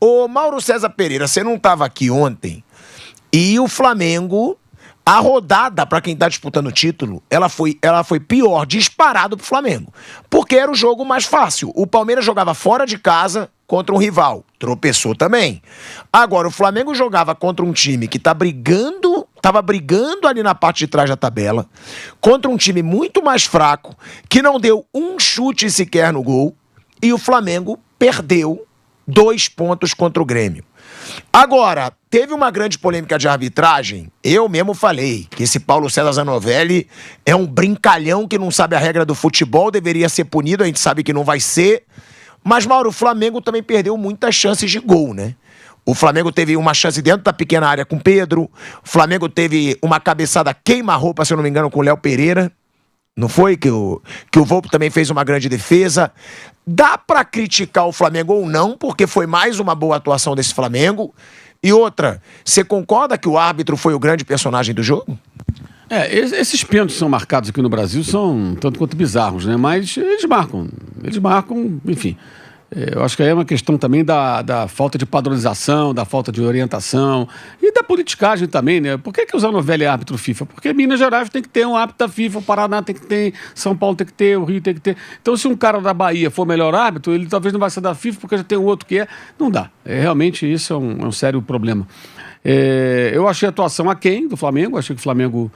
Ô, Mauro César Pereira, você não estava aqui ontem e o Flamengo, a rodada para quem tá disputando o título, ela foi pior, disparado pro Flamengo, porque era o jogo mais fácil. O Palmeiras jogava fora de casa contra um rival, tropeçou também. Agora, o Flamengo jogava contra um time que tava brigando ali na parte de trás da tabela, contra um time muito mais fraco, que não deu um chute sequer no gol, e o Flamengo perdeu 2 pontos contra o Grêmio. Agora, teve uma grande polêmica de arbitragem. Eu mesmo falei que esse Paulo César Zanovelli é um brincalhão que não sabe a regra do futebol, deveria ser punido, a gente sabe que não vai ser. Mas, Mauro, o Flamengo também perdeu muitas chances de gol, né? O Flamengo teve uma chance dentro da pequena área com o Pedro, o Flamengo teve uma cabeçada queima-roupa, se eu não me engano, com o Léo Pereira. Não foi? Que o Volpi também fez uma grande defesa. Dá pra criticar o Flamengo ou não, porque foi mais uma boa atuação desse Flamengo. E outra, você concorda que o árbitro foi o grande personagem do jogo? Esses pênaltis que são marcados aqui no Brasil são tanto quanto bizarros, né? Mas eles marcam, enfim. Eu acho que aí é uma questão também da falta de padronização, da falta de orientação e da politicagem também, né? Por que o Zanovelli é árbitro FIFA? Porque Minas Gerais tem que ter um árbitro da FIFA, o Paraná tem que ter, São Paulo tem que ter, o Rio tem que ter. Então, se um cara da Bahia for melhor árbitro, ele talvez não vai ser da FIFA porque já tem um outro que é. Não dá. Realmente isso é um sério problema. Eu achei a atuação aquém do Flamengo, achei que o Flamengo,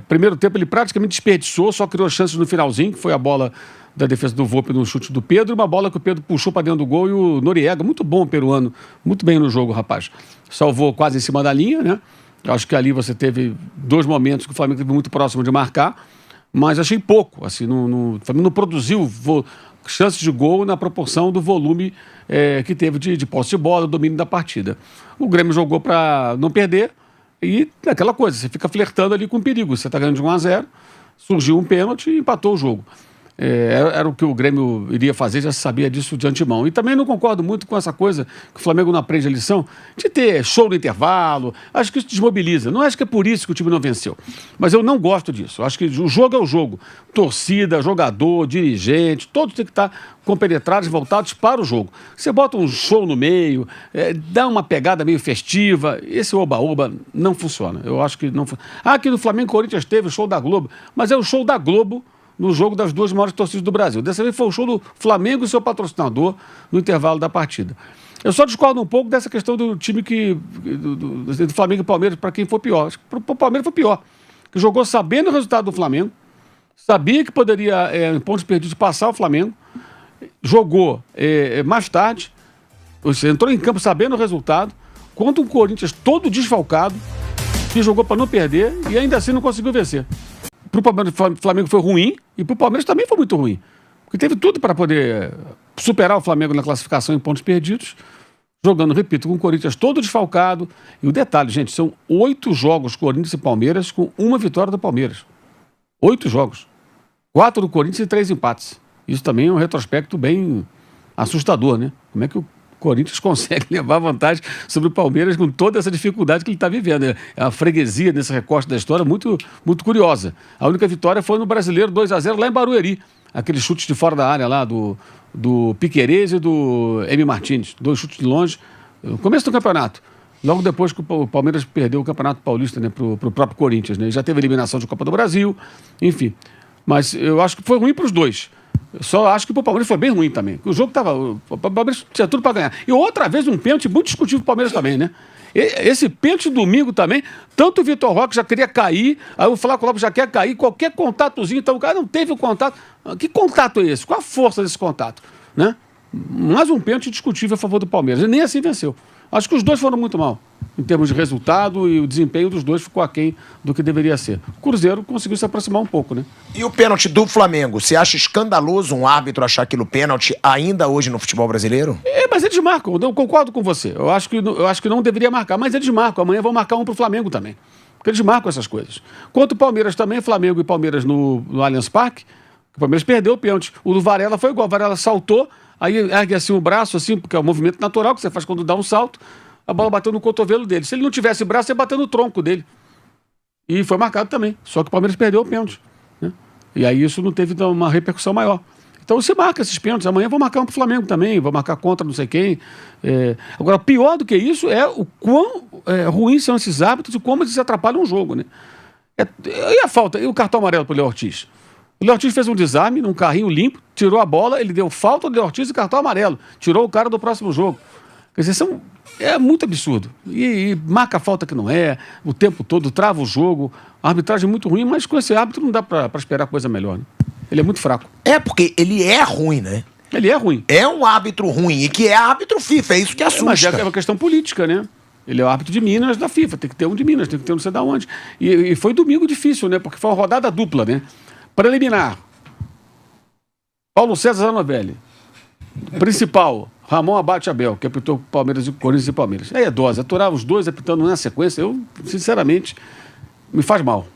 primeiro tempo, ele praticamente desperdiçou, só criou chances no finalzinho, que foi a bola da defesa do Volpi no chute do Pedro, uma bola que o Pedro puxou para dentro do gol e o Noriega, muito bom peruano, muito bem no jogo, rapaz. Salvou quase em cima da linha, né? Acho que ali você teve 2 momentos que o Flamengo teve muito próximo de marcar, mas achei pouco, assim, o Flamengo não produziu chances de gol na proporção do volume que teve de posse de bola, domínio da partida. O Grêmio jogou para não perder e aquela coisa, você fica flertando ali com o perigo, você está ganhando de 1-0, surgiu um pênalti e empatou o jogo. Era o que o Grêmio iria fazer, já se sabia disso de antemão. E também não concordo muito com essa coisa que o Flamengo não aprende a lição de ter show no intervalo. Acho que isso desmobiliza. Não acho que é por isso que o time não venceu. Mas eu não gosto disso. Acho que o jogo é o jogo. Torcida, jogador, dirigente, todos têm que estar compenetrados e voltados para o jogo. Você bota um show no meio, dá uma pegada meio festiva, esse oba-oba não funciona. Eu acho que não funciona. Aqui no Flamengo Corinthians teve o show da Globo, mas é o show da Globo no jogo das 2 maiores torcidas do Brasil. Dessa vez foi o show do Flamengo e seu patrocinador no intervalo da partida. Eu só discordo um pouco dessa questão do time do Flamengo e Palmeiras, para quem foi pior. Acho que para o Palmeiras foi pior. Que jogou sabendo o resultado do Flamengo, sabia que poderia, em pontos perdidos, passar o Flamengo, jogou mais tarde, ou seja, entrou em campo sabendo o resultado, contra um Corinthians todo desfalcado, que jogou para não perder e ainda assim não conseguiu vencer. Para o Flamengo foi ruim e para o Palmeiras também foi muito ruim. Porque teve tudo para poder superar o Flamengo na classificação em pontos perdidos, jogando, repito, com o Corinthians todo desfalcado. E o detalhe, gente, são 8 jogos Corinthians e Palmeiras com 1 vitória do Palmeiras. 8 jogos. 4 do Corinthians e 3 empates. Isso também é um retrospecto bem assustador, né? Como é que o Corinthians consegue levar vantagem sobre o Palmeiras com toda essa dificuldade que ele está vivendo. É uma freguesia nesse recorte da história muito, muito curiosa. A única vitória foi no Brasileiro 2-0 lá em Barueri. Aqueles chutes de fora da área lá do Piquerez e do Emi Martins. 2 chutes de longe. No começo do campeonato. Logo depois que o Palmeiras perdeu o Campeonato Paulista, né, pro próprio Corinthians. Né? Já teve eliminação de Copa do Brasil. Enfim. Mas eu acho que foi ruim para os dois. Eu só acho que o Palmeiras foi bem ruim também. O jogo estava... O Palmeiras tinha tudo para ganhar. E outra vez um pênalti muito discutível para o Palmeiras também, né? Esse pênalti domingo também, tanto o Vitor Roque já queria cair, aí o Flávio Lopes já quer cair, qualquer contatozinho, então o cara não teve o contato. Que contato é esse? Qual a força desse contato? Né? Mais um pênalti discutível a favor do Palmeiras. E nem assim venceu. Acho que os dois foram muito mal, em termos de resultado, e o desempenho dos dois ficou aquém do que deveria ser. O Cruzeiro conseguiu se aproximar um pouco, né? E o pênalti do Flamengo? Você acha escandaloso um árbitro achar aquilo pênalti ainda hoje no futebol brasileiro? Mas eles marcam, eu concordo com você. Eu acho que não deveria marcar, mas eles marcam. Amanhã vão marcar um pro Flamengo também. Porque eles marcam essas coisas. Quanto o Palmeiras também, Flamengo e Palmeiras no Allianz Parque, o Palmeiras perdeu o pênalti. O do Varela foi igual, o Varela saltou, aí ergue assim o braço, assim, porque é o movimento natural que você faz quando dá um salto, a bola bateu no cotovelo dele. Se ele não tivesse braço, ia bater no tronco dele. E foi marcado também. Só que o Palmeiras perdeu o pênalti. Né? E aí isso não teve uma repercussão maior. Então você marca esses pênaltis. Amanhã vou marcar um pro Flamengo também, vou marcar contra não sei quem. Agora, pior do que isso é o quão ruins são esses árbitros e como eles atrapalham o jogo, né? E a falta? E o cartão amarelo pro Léo Ortiz? O Léo Ortiz fez um desarme num carrinho limpo, tirou a bola, ele deu falta do Léo Ortiz e cartão amarelo. Tirou o cara do próximo jogo. Quer dizer, é muito absurdo. E marca a falta que não é, o tempo todo, trava o jogo. A arbitragem é muito ruim, mas com esse árbitro não dá pra esperar coisa melhor, né? Ele é muito fraco. Porque ele é ruim, né? Ele é ruim. É um árbitro ruim, e que é árbitro FIFA, é isso que assusta. Mas é uma questão política, né? Ele é o árbitro de Minas da FIFA, tem que ter um de Minas, tem que ter um não sei de onde. E foi domingo difícil, né? Porque foi uma rodada dupla, né? Preliminar. Paulo César Zanovelli. Principal, Ramon Abate Abel, que apitou Palmeiras e Corinthians e Palmeiras. É dose, aturar os dois apitando na sequência, eu, sinceramente, me faz mal.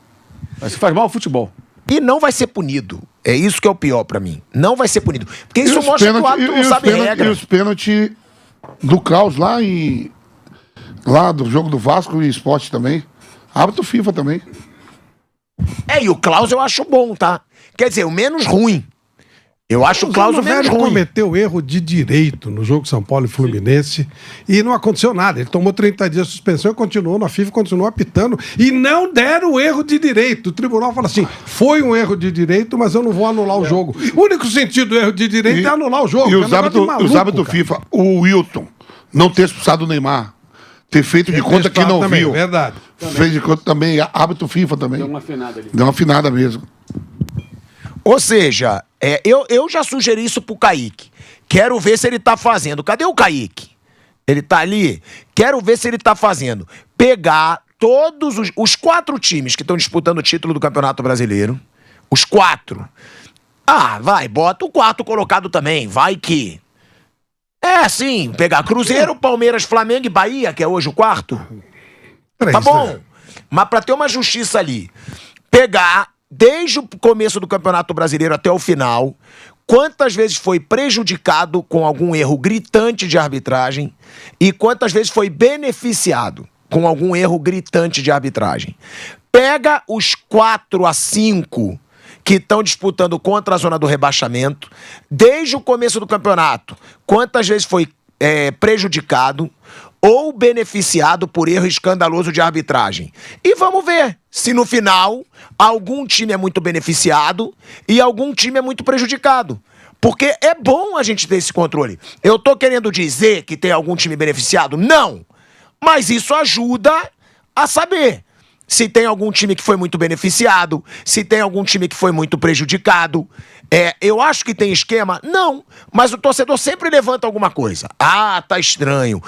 Mas faz mal ao futebol. E não vai ser punido. É isso que é o pior pra mim. Não vai ser punido. Porque isso mostra que o árbitro não sabe regra. E os pênaltis do Klaus lá do jogo do Vasco e Sport também. Árbitro FIFA também. E o Klaus eu acho bom, tá? Quer dizer, o menos ruim. Eu acho o Klaus o menos ruim. Ele cometeu erro de direito no jogo São Paulo e Fluminense e não aconteceu nada. Ele tomou 30 dias de suspensão e continuou na FIFA, continuou apitando e não deram o erro de direito. O tribunal fala assim, foi um erro de direito, mas eu não vou anular o jogo. O único sentido do erro de direito é anular o jogo. E os árbitros do FIFA, o Wilton, não ter expulsado o Neymar, ter feito de conta que não também, viu. Verdade. Fez de conta também, árbitro FIFA também. Deu uma afinada ali. Deu uma afinada mesmo. Ou seja, eu já sugeri isso pro Kaique. Quero ver se ele tá fazendo. Cadê o Kaique? Ele tá ali? Quero ver se ele tá fazendo. Pegar todos os 4 times que estão disputando o título do Campeonato Brasileiro. Os 4. Bota o 4º colocado também. Vai que... sim. Pegar Cruzeiro, Palmeiras, Flamengo e Bahia, que é hoje o 4º. Tá bom. Mas pra ter uma justiça ali, pegar... Desde o começo do Campeonato Brasileiro até o final, quantas vezes foi prejudicado com algum erro gritante de arbitragem e quantas vezes foi beneficiado com algum erro gritante de arbitragem. Pega os 4 a 5 que estão disputando contra a zona do rebaixamento, desde o começo do campeonato, quantas vezes foi prejudicado ou beneficiado por erro escandaloso de arbitragem. E vamos ver se no final algum time é muito beneficiado e algum time é muito prejudicado. Porque é bom a gente ter esse controle. Eu tô querendo dizer que tem algum time beneficiado? Não. Mas isso ajuda a saber se tem algum time que foi muito beneficiado, se tem algum time que foi muito prejudicado. Eu acho que tem esquema? Não. Mas o torcedor sempre levanta alguma coisa. Tá estranho.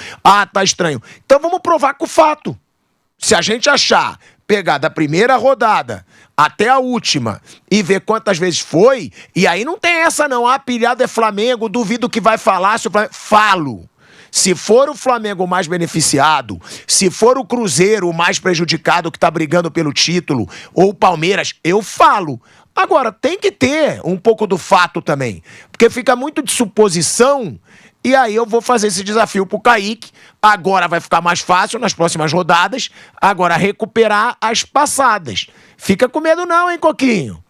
Tá estranho. Então vamos provar com o fato. Se a gente achar, pegar da primeira rodada até a última e ver quantas vezes foi, e aí não tem essa não. Pilhado é Flamengo, duvido que vai falar se o Flamengo... Falo. Se for o Flamengo o mais beneficiado, se for o Cruzeiro o mais prejudicado que tá brigando pelo título, ou o Palmeiras, eu falo. Agora, tem que ter um pouco do fato também, porque fica muito de suposição, e aí eu vou fazer esse desafio pro Kaique. Agora vai ficar mais fácil nas próximas rodadas, agora recuperar as passadas. Fica com medo não, hein, Coquinho?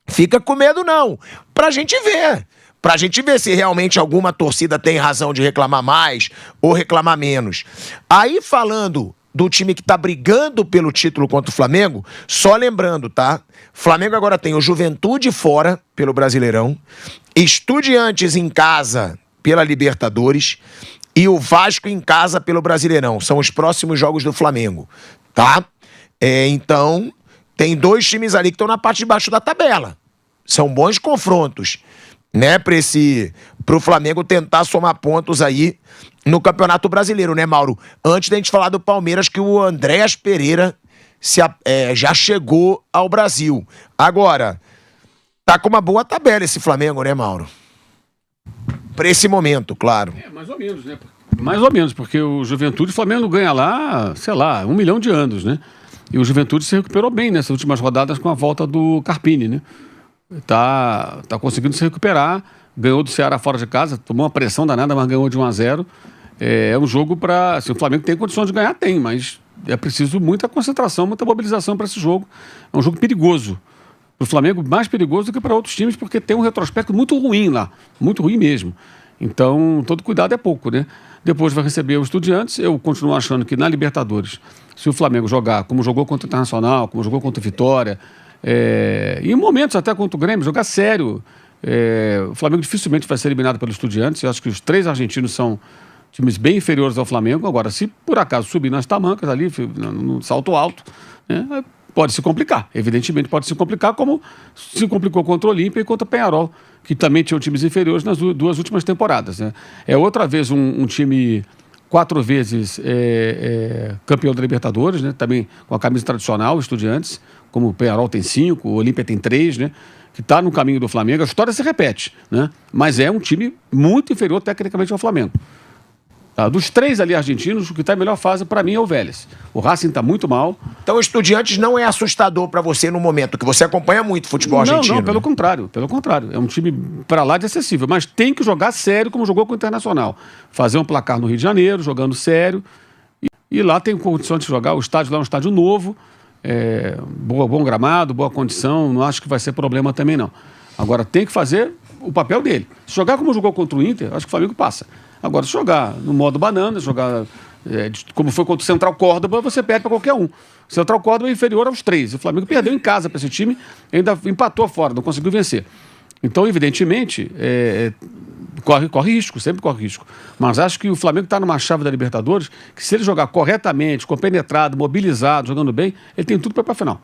Fica com medo não, pra gente ver. Pra gente ver se realmente alguma torcida tem razão de reclamar mais ou reclamar menos. Aí, falando do time que tá brigando pelo título contra o Flamengo, só lembrando, tá? Flamengo agora tem o Juventude fora pelo Brasileirão, Estudiantes em casa pela Libertadores e o Vasco em casa pelo Brasileirão. São os próximos jogos do Flamengo, tá? Então, tem 2 times ali que estão na parte de baixo da tabela. São bons confrontos, né, pro Flamengo tentar somar pontos aí no Campeonato Brasileiro, né, Mauro? Antes da gente falar do Palmeiras, que o Andréas Pereira já chegou ao Brasil. Agora, tá com uma boa tabela esse Flamengo, né, Mauro? Pra esse momento, claro. Mais ou menos, né? Mais ou menos, porque o Juventude, o Flamengo ganha lá, sei lá, 1 milhão de anos, né? E o Juventude se recuperou bem nessas últimas rodadas com a volta do Carpini, né? Tá conseguindo se recuperar, ganhou do Ceará fora de casa, tomou uma pressão danada, mas ganhou de 1-0. É um jogo para... Assim, o Flamengo tem condições de ganhar, tem, mas é preciso muita concentração, muita mobilização para esse jogo. É um jogo perigoso. Para o Flamengo, mais perigoso do que para outros times, porque tem um retrospecto muito ruim lá. Muito ruim mesmo. Então, todo cuidado é pouco, né? Depois vai receber o Estudiantes. Eu continuo achando que na Libertadores, se o Flamengo jogar como jogou contra o Internacional, como jogou contra o Vitória, e em momentos até contra o Grêmio, jogar sério, o Flamengo dificilmente vai ser eliminado pelo Estudiantes. Eu acho que os 3 argentinos são times bem inferiores ao Flamengo. Agora, se por acaso subir nas tamancas ali, no salto alto, né, pode se complicar. Evidentemente pode se complicar, como se complicou contra o Olímpia e contra o Peñarol, que também tinham times inferiores nas 2 últimas temporadas, né? É outra vez um time 4 vezes campeão da Libertadores, né? Também com a camisa tradicional, Estudiantes, como o Peñarol tem 5, o Olímpia tem 3, né? Que está no caminho do Flamengo. A história se repete, né? Mas é um time muito inferior tecnicamente ao Flamengo. Tá? Dos 3 ali argentinos, o que está em melhor fase para mim é o Vélez. O Racing está muito mal. Então o Estudiantes não é assustador para você no momento, que você acompanha muito futebol argentino. Não, pelo contrário. É um time para lá de acessível, mas tem que jogar sério como jogou com o Internacional. Fazer um placar no Rio de Janeiro, jogando sério. E lá tem condições de jogar. O estádio lá é um estádio novo, bom gramado, boa condição. Não acho que vai ser problema também, não. Agora tem que fazer o papel dele. Se jogar como jogou contra o Inter, acho que o Flamengo passa. Agora, se jogar no modo banana, jogar como foi contra o Central Córdoba, você perde para qualquer um. O Central Córdoba é inferior aos 3. O Flamengo perdeu em casa para esse time, ainda empatou fora, não conseguiu vencer. Então, evidentemente, corre risco, sempre corre risco. Mas acho que o Flamengo está numa chave da Libertadores que, se ele jogar corretamente, compenetrado, mobilizado, jogando bem, ele tem tudo para ir para a final.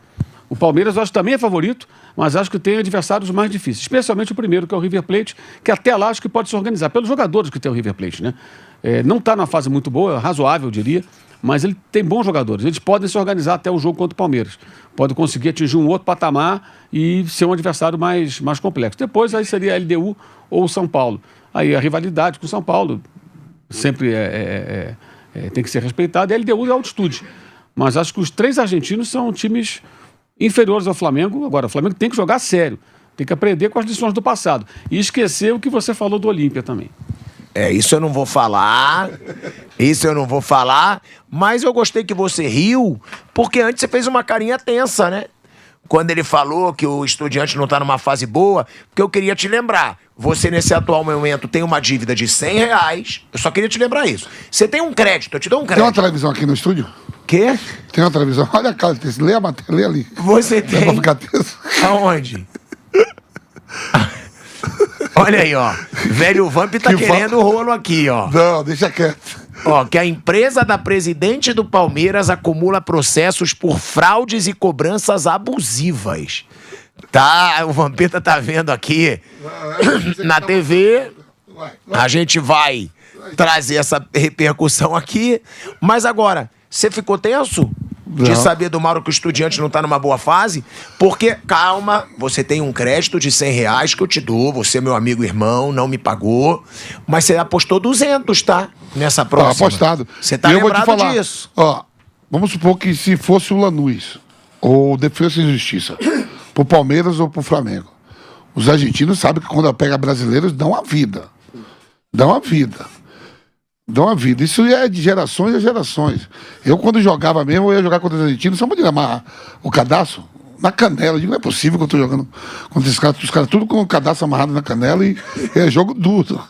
O Palmeiras, eu acho que também é favorito, mas acho que tem adversários mais difíceis. Especialmente o primeiro, que é o River Plate, que até lá acho que pode se organizar, pelos jogadores que tem o River Plate, né? Não está numa fase muito boa, razoável, eu diria, mas ele tem bons jogadores. Eles podem se organizar até o jogo contra o Palmeiras. Pode conseguir atingir um outro patamar e ser um adversário mais complexo. Depois, aí seria a LDU ou o São Paulo. Aí a rivalidade com o São Paulo sempre tem que ser respeitada. E a LDU é altitude. Mas acho que os 3 argentinos são times inferiores ao Flamengo. Agora, o Flamengo tem que jogar sério, tem que aprender com as lições do passado e esquecer o que você falou do Olímpia também. Isso eu não vou falar, mas eu gostei que você riu, porque antes você fez uma carinha tensa, né? Quando ele falou que o Estudiante não tá numa fase boa, porque eu queria te lembrar, você nesse atual momento tem uma dívida de R$100, eu só queria te lembrar isso. Você tem um crédito, eu te dou um crédito. Tem uma televisão aqui no estúdio? Quê? Tem uma televisão? Olha a cara, lê a matéria, lê ali. Você tem? Dá pra ficar tenso? Aonde? Olha aí, ó. Velho Vamp tá querendo o rolo aqui, ó. Não, deixa quieto. Ó, que a empresa da presidente do Palmeiras acumula processos por fraudes e cobranças abusivas. Tá, o Vampeta tá vendo aqui na TV. A gente vai trazer essa repercussão aqui. Mas agora, você ficou tenso? De saber do Mauro que o Estudiante não tá numa boa fase? Porque, calma, você tem um crédito de R$100 que eu te dou, você é meu amigo e irmão, não me pagou, mas você apostou 200, tá? Nessa próxima. Tá apostado. Você tá lembrado disso. Ó, vamos supor que se fosse o Lanús, ou Defesa e Justiça, pro Palmeiras ou pro Flamengo, os argentinos sabem que quando pega brasileiros, dão a vida. Dão a vida. Isso é de gerações a gerações. Eu, quando jogava mesmo, eu ia jogar contra os argentinos, só podia amarrar o cadastro na canela. Eu digo, não é possível que eu tô jogando contra esses caras. Os caras tudo com o cadastro amarrado na canela e é jogo duro.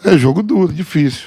É jogo duro, difícil.